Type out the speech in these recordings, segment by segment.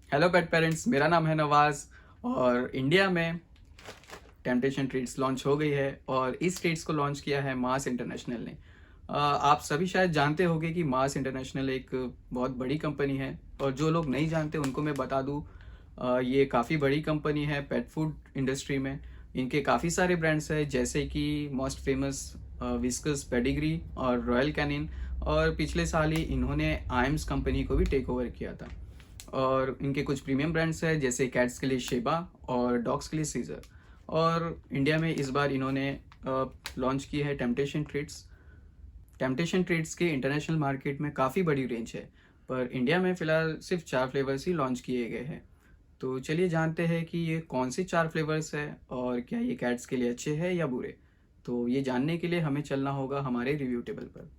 Hello पेट parents, मेरा नाम है नवाज़ और इंडिया में टेम्पटेशन ट्रीट्स लॉन्च हो गई है और इस ट्रीट्स को लॉन्च किया है मास इंटरनेशनल ने। आप सभी शायद जानते होंगे कि मास इंटरनेशनल एक बहुत बड़ी कंपनी है और जो लोग नहीं जानते उनको मैं बता दूं, ये काफ़ी बड़ी कंपनी है पेट फूड इंडस्ट्री में। इनके काफ़ी सारे ब्रांड्स हैं जैसे कि मोस्ट फेमस विस्कस पेडिग्री और रॉयल कैनिन, और पिछले साल ही इन्होंने आइम्स कंपनी को भी टेक ओवर किया था। और इनके कुछ प्रीमियम ब्रांड्स हैं जैसे कैट्स के लिए शेबा और डॉग्स के लिए सीजर। और इंडिया में इस बार इन्होंने लॉन्च की है टेम्पटेशन ट्रीट्स। टेम्पटेशन ट्रीट्स के इंटरनेशनल मार्केट में काफ़ी बड़ी रेंज है, पर इंडिया में फ़िलहाल सिर्फ 4 फ्लेवर्स ही लॉन्च किए गए हैं। तो चलिए जानते हैं कि ये कौन से 4 फ्लेवर्स हैं और क्या ये कैट्स के लिए अच्छे हैं या बुरे। तो ये जानने के लिए हमें चलना होगा हमारे रिव्यू टेबल पर।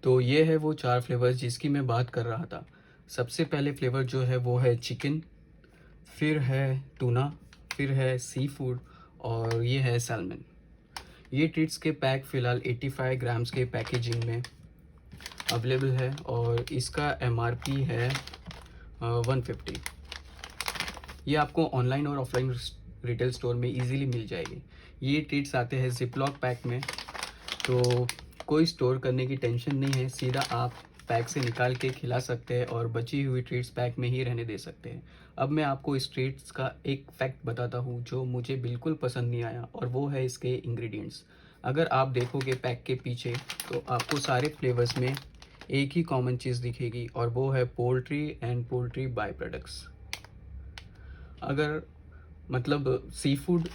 तो ये है वो 4 फ्लेवर्स जिसकी मैं बात कर रहा था। सबसे पहले फ्लेवर जो है वो है चिकन, फिर है टूना, फिर है सी फूड और ये है सैल्मन। ये ट्रीट्स के पैक फ़िलहाल 85 ग्राम्स के पैकेजिंग में अवेलेबल है और इसका एमआरपी है 150। ये आपको ऑनलाइन और ऑफलाइन रिटेल स्टोर में इजीली मिल जाएगी। ये ट्रीट्स आते हैं जिपलॉक पैक में, तो कोई स्टोर करने की टेंशन नहीं है, सीधा आप पैक से निकाल के खिला सकते हैं और बची हुई ट्रीट्स पैक में ही रहने दे सकते हैं। अब मैं आपको इस ट्रीट्स का एक फैक्ट बताता हूँ जो मुझे बिल्कुल पसंद नहीं आया, और वो है इसके इंग्रेडिएंट्स। अगर आप देखोगे पैक के पीछे तो आपको सारे फ्लेवर्स में एक ही कॉमन चीज़ दिखेगी, और वो है poultry and poultry by products. अगर मतलब सी फूड,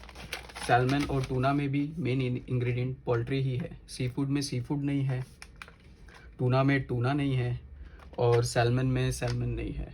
सैल्मन और टूना में भी मेन इंग्रेडिएंट पोल्ट्री ही है। सी फूड में सी फूड नहीं है, टूना में टूना नहीं है और सैल्मन में सैल्मन नहीं है।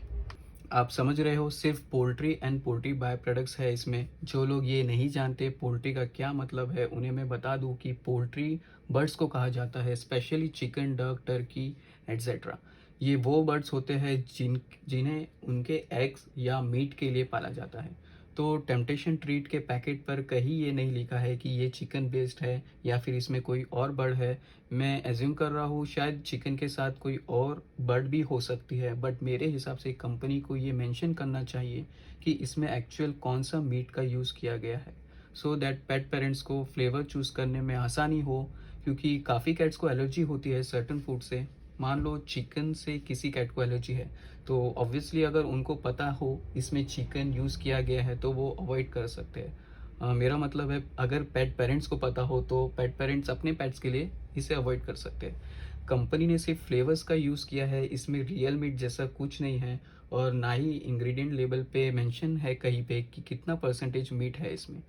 आप समझ रहे हो, सिर्फ poultry and poultry by products है इसमें। जो लोग ये नहीं जानते पोल्ट्री का क्या मतलब है, उन्हें मैं बता दूं कि पोल्ट्री बर्ड्स को कहा जाता है, specially chicken, duck, Turkey etcetera. ये वो बर्ड्स होते हैं जिन्हें उनके एग्स या मीट के लिए पाला जाता है। तो टेम्पटेशन ट्रीट के पैकेट पर कहीं ये नहीं लिखा है कि ये चिकन बेस्ड है या फिर इसमें कोई और बर्ड है। मैं एज्यूम कर रहा हूँ शायद चिकन के साथ कोई और बर्ड भी हो सकती है, बट मेरे हिसाब से कंपनी को ये मेंशन करना चाहिए कि इसमें एक्चुअल कौन सा मीट का यूज़ किया गया है, सो दैट पेट पेरेंट्स को फ्लेवर चूज़ करने में आसानी हो। क्योंकि काफ़ी कैट्स को एलर्जी होती है सर्टन फूड से। मान लो चिकन से किसी कैट को एलर्जी है, तो ऑब्वियसली अगर उनको पता हो इसमें चिकन यूज़ किया गया है तो वो अवॉइड कर सकते हैं। मेरा मतलब है अगर पेट पेरेंट्स को पता हो तो पेट पेरेंट्स अपने पेट्स के लिए इसे अवॉइड कर सकते हैं। कंपनी ने सिर्फ फ्लेवर्स का यूज़ किया है, इसमें रियल मीट जैसा कुछ नहीं है, और ना ही इंग्रेडिएंट लेबल पे मेंशन है कहीं पे कि कितना परसेंटेज मीट है इसमें।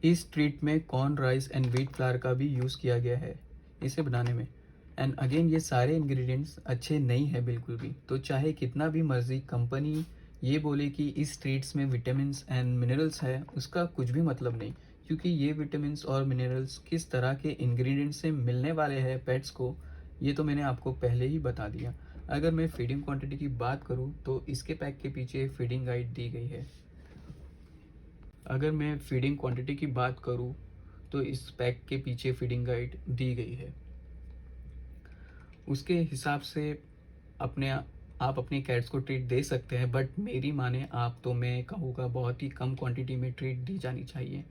इस ट्रीट में corn, rice and wheat flour का भी यूज़ किया गया है इसे बनाने में। एंड अगेन ये सारे इंग्रेडिएंट्स अच्छे नहीं है बिल्कुल भी। तो चाहे कितना भी मर्जी कंपनी ये बोले कि इस ट्रीट्स में विटामिन्स एंड मिनरल्स है, उसका कुछ भी मतलब नहीं। क्योंकि ये विटामिन्स और मिनरल्स किस तरह के इंग्रेडिएंट्स से मिलने वाले हैं पेट्स को, ये तो मैंने आपको पहले ही बता दिया। अगर मैं फीडिंग क्वांटिटी की बात करूँ तो इसके पैक के पीछे फीडिंग गाइड दी गई है। अगर मैं फीडिंग क्वांटिटी की बात करूँ तो इस पैक के पीछे फीडिंग गाइड दी गई है। उसके हिसाब से अपने आप अपनी कैट्स को ट्रीट दे सकते हैं, बट मेरी माने आप तो मैं कहूँगा बहुत ही कम क्वांटिटी में ट्रीट दी जानी चाहिए।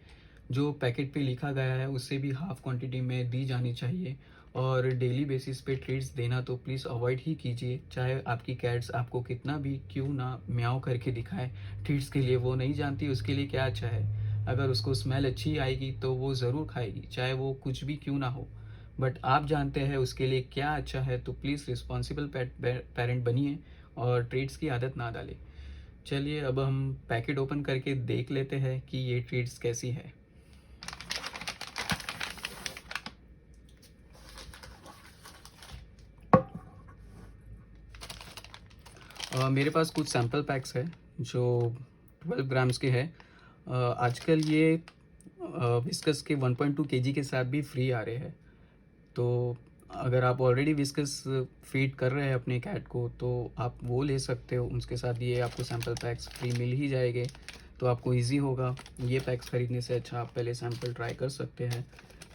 जो पैकेट पे लिखा गया है उससे भी हाफ क्वांटिटी में दी जानी चाहिए। और डेली बेसिस पे ट्रीट्स देना तो प्लीज़ अवॉइड ही कीजिए, चाहे आपकी कैट्स आपको कितना भी क्यों ना म्याऊं करके दिखाए ट्रीट्स के लिए। वो नहीं जानती उसके लिए क्या अच्छा है। अगर उसको स्मेल अच्छी आएगी तो वो ज़रूर खाएगी, चाहे वो कुछ भी क्यों ना हो। बट आप जानते हैं उसके लिए क्या अच्छा है, तो प्लीज़ रिस्पॉन्सिबल पेरेंट बनिए और ट्रीट्स की आदत ना डालें। चलिए अब हम पैकेट ओपन करके देख लेते हैं कि ये ट्रीट्स कैसी है। मेरे पास कुछ सैम्पल पैक्स है जो 12 ग्राम्स के हैं। आजकल ये विस्कस के 1.2 केजी के साथ भी फ्री आ रहे हैं। तो अगर आप ऑलरेडी विस्कस फीड कर रहे हैं अपने कैट को तो आप वो ले सकते हो, उसके साथ ये आपको सैम्पल पैक्स फ्री मिल ही जाएंगे। तो आपको इजी होगा। ये पैक्स ख़रीदने से अच्छा आप पहले सैम्पल ट्राई कर सकते हैं,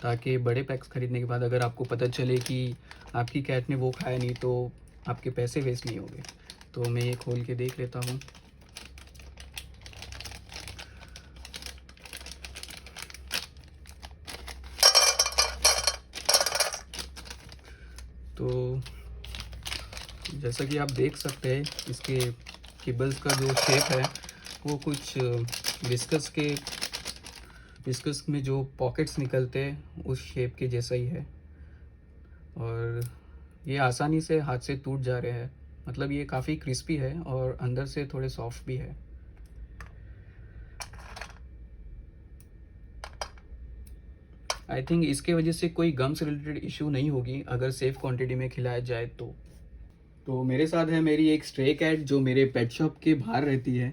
ताकि बड़े पैक्स ख़रीदने के बाद अगर आपको पता चले कि आपकी कैट ने वो खाया नहीं तो आपके पैसे वेस्ट नहीं होंगे। तो मैं ये खोल के देख लेता हूँ। तो जैसा कि आप देख सकते हैं, इसके किबल्स का जो शेप है वो कुछ विस्कस में जो पॉकेट्स निकलते हैं उस शेप के जैसा ही है, और ये आसानी से हाथ से टूट जा रहे हैं। मतलब ये काफ़ी क्रिस्पी है और अंदर से थोड़े सॉफ्ट भी है। आई थिंक इसके वजह से कोई गम से रिलेटेड इशू नहीं होगी अगर सेफ क्वांटिटी में खिलाया जाए तो मेरे साथ है मेरी एक स्ट्रे कैट जो मेरे पेट शॉप के बाहर रहती है,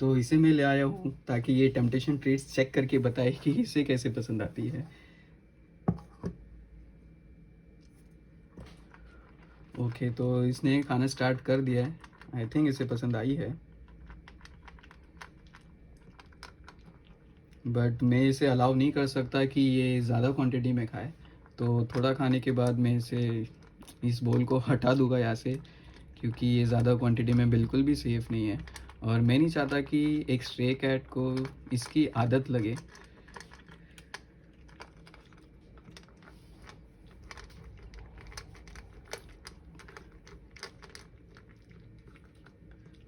तो इसे मैं ले आया हूँ ताकि ये टेम्पटेशन ट्रीट्स चेक करके बताए कि इसे कैसे पसंद आती है। ओके, तो इसने खाना स्टार्ट कर दिया है। आई थिंक इसे पसंद आई है, बट मैं इसे अलाउ नहीं कर सकता कि ये ज़्यादा क्वांटिटी में खाए, तो थोड़ा खाने के बाद मैं इसे इस बोल को हटा दूंगा यहाँ से, क्योंकि ये ज़्यादा क्वांटिटी में बिल्कुल भी सेफ़ नहीं है और मैं नहीं चाहता कि एक स्ट्रे कैट को इसकी आदत लगे।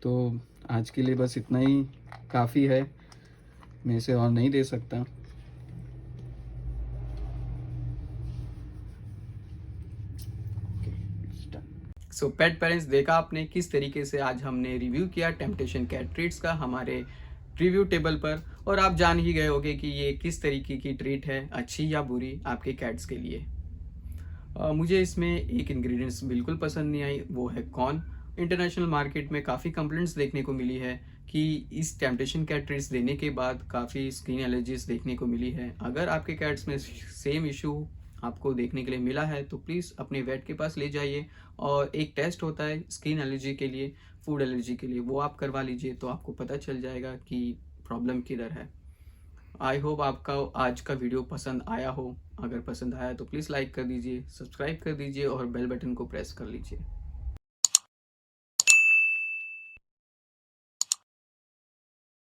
तो आज के लिए बस इतना ही काफ़ी है, मैं इसे और नहीं दे सकता। सो पेट पेरेंट्स, देखा आपने किस तरीके से आज हमने रिव्यू किया टेम्पटेशन कैट ट्रीट्स का हमारे रिव्यू टेबल पर, और आप जान ही गए होंगे कि ये किस तरीके की ट्रीट है, अच्छी या बुरी आपके कैट्स के लिए। मुझे इसमें एक इंग्रेडिएंट्स बिल्कुल पसंद नहीं आई, वो है कॉर्न। इंटरनेशनल मार्केट में काफ़ी कंप्लेंट्स देखने को मिली है कि इस टेम्पटेशन कैट ट्रीट्स देने के बाद काफ़ी स्किन एलर्जीज देखने को मिली है। अगर आपके कैट्स में सेम इशू आपको देखने के लिए मिला है तो प्लीज़ अपने वेट के पास ले जाइए, और एक टेस्ट होता है स्किन एलर्जी के लिए, फूड एलर्जी के लिए, वो आप करवा लीजिए तो आपको पता चल जाएगा कि प्रॉब्लम किधर है। आई होप आपका आज का वीडियो पसंद आया हो। अगर पसंद आया तो प्लीज़ लाइक कर दीजिए, सब्सक्राइब कर दीजिए और बेल बटन को प्रेस कर लीजिए।